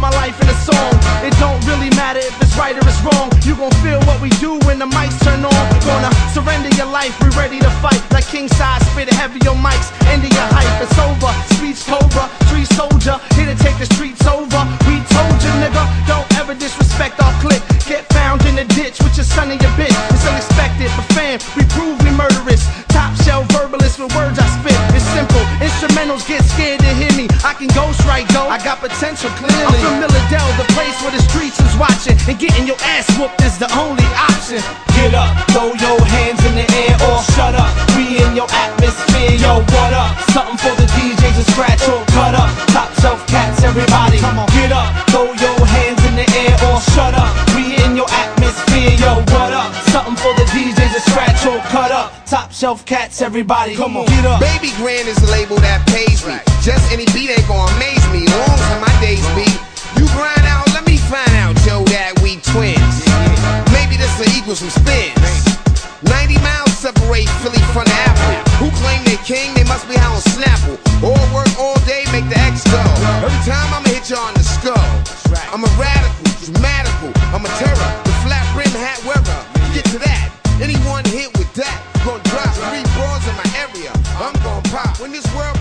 my life in a song. It don't really matter if it's right or it's wrong. You gon' feel what we do when the mics turn on. Gonna surrender your life, we ready to fight. Like king size, spit heavy on mics, ending your hype. It's over, speech cobra, street soldier, here to take the streets over. We told you, nigga, don't ever disrespect our clique. Get found in the ditch with your son and your bitch. It's unexpected, but fam, we prove we murderous. Top shelf verbalist with words I spit. It's simple, instrumentals get scared to hear me. I can ghost right though, I got potential clearly. I'm from Milledale, the place where the streets is watching, and getting your ass whooped is the only option. Get up, throw your hands in the air or shut up. We in your atmosphere, yo, what up? Something for the DJs to scratch or cut up. Top shelf cats, everybody. Get up, throw your hands in the air or shut up. We in your atmosphere, yo, what up? Something for the DJs to scratch or cut up. Top shelf cats, everybody. Come on, get up. Baby Grand is the label that pays me. Just any beat ain't gon' amaze me. Long as my days be. You grind out, let me find out, Joe, that we twins. Maybe this will equal some spins. 90 miles separate Philly from the Apple. Who claim they king, they must be out on Snapple. All work all day, make the X go. Every time I'ma hit you on the skull. I'm a radical, dramatical, I'm a terror. The flat brim hat wearer. Get to that. Anyone hit with that, gon' drop 3 bras in my area. I'm gon' pop. When this world